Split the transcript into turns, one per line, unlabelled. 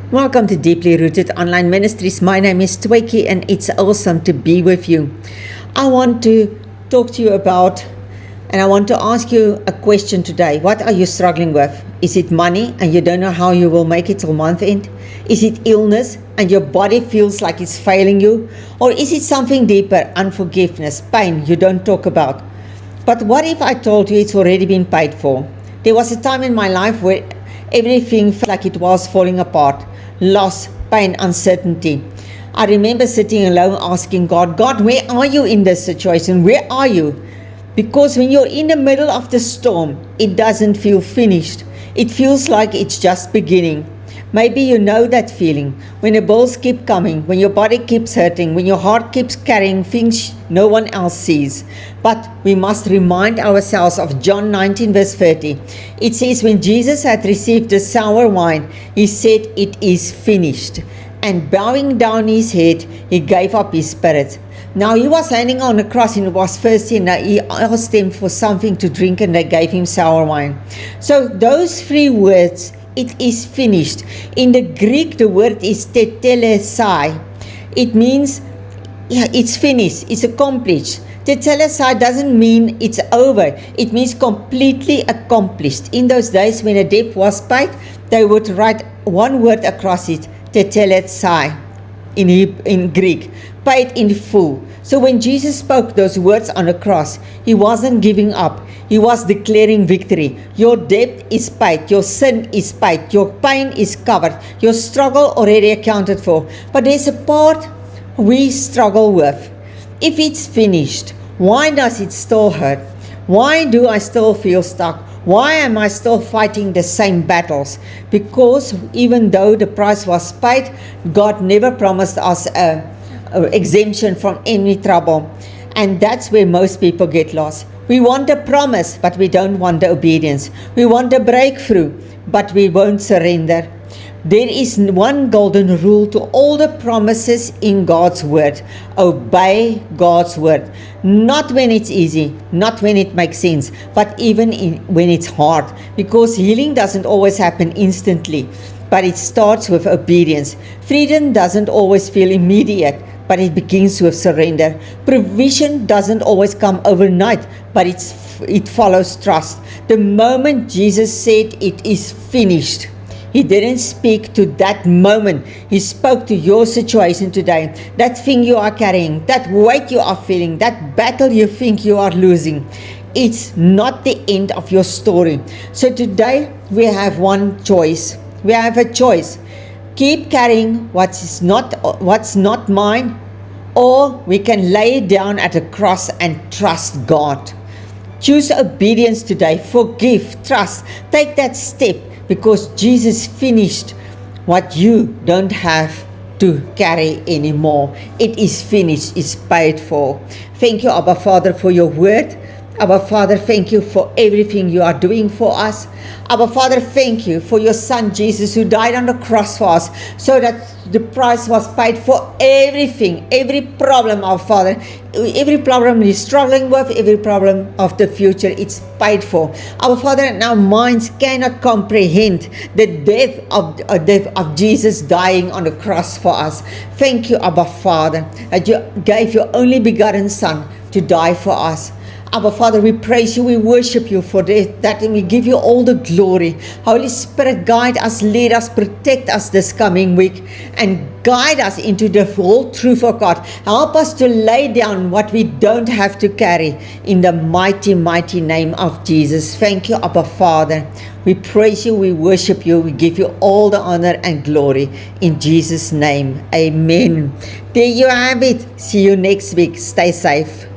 Welcome to Deeply Rooted Online Ministries. My name is Tweki and it's awesome to be with you. I want to talk to you about, and I want to ask you a question today. What are you struggling with? Is it money and you don't know how you will make it till month end? Is it illness and your body feels like it's failing you? Or is it something deeper, unforgiveness, pain you don't talk about? But what if I told you it's already been paid for? There was a time in my life where everything felt like it was falling apart. Loss, pain, uncertainty. I remember sitting alone asking God, where are you in this situation? Where are you? Because when you're in the middle of the storm, it doesn't feel finished. It feels like it's just beginning. Maybe you know that feeling. When the bills keep coming, when your body keeps hurting, when your heart keeps carrying things no one else sees. But we must remind ourselves of John 19 verse 30. It says, when Jesus had received the sour wine, he said, it is finished. And bowing down his head, he gave up his spirit. Now he was hanging on a cross and was thirsty, and he asked them for something to drink and they gave him sour wine. So those three words, it is finished. In the Greek, the word is tetelestai. It means it's finished, it's accomplished. Tetelestai doesn't mean it's over. It means completely accomplished. In those days when a debt was paid, they would write one word across it, tetelestai, in Greek, paid in full. So when Jesus spoke those words on the cross, he wasn't giving up. He was declaring victory. Your debt is paid. Your sin is paid. Your pain is covered. Your struggle already accounted for. But there's a part we struggle with. If it's finished, why does it still hurt? Why do I still feel stuck? Why am I still fighting the same battles? Because even though the price was paid, God never promised us a exemption from any trouble. And that's where most people get lost. We want a promise, but we don't want the obedience. We want a breakthrough, but we won't surrender. There is one golden rule to all the promises in God's word. Obey God's word. Not when it's easy, not when it makes sense, but even when it's hard. Because healing doesn't always happen instantly, but it starts with obedience. Freedom doesn't always feel immediate, but it begins with surrender. Provision doesn't always come overnight, but it follows trust. The moment Jesus said it is finished, he didn't speak to that moment. He spoke to your situation today. That thing you are carrying, that weight you are feeling, that battle you think you are losing. It's not the end of your story. So today we have one choice. We have a choice. Keep carrying what's not mine, or we can lay it down at a cross and trust God. Choose obedience today. Forgive, trust. Take that step, because Jesus finished what you don't have to carry anymore. It is finished. It's paid for. Thank you, Abba Father, for your word. Abba Father, thank you for everything you are doing for us. Abba Father, thank you for your Son Jesus, who died on the cross for us, so that the price was paid for everything, every problem, our Father, every problem we're struggling with, every problem of the future, it's paid for. Our Father, and our minds cannot comprehend the death of Jesus dying on the cross for us. Thank you, Abba Father, that you gave your only begotten Son to die for us. Abba Father, we praise you, we worship you for that, and we give you all the glory. Holy Spirit, guide us, lead us, protect us this coming week, and guide us into the whole truth of God. Help us to lay down what we don't have to carry, in the mighty, mighty name of Jesus. Thank you, Abba Father. We praise you, we worship you, we give you all the honor and glory in Jesus' name. Amen. There you have it. See you next week. Stay safe.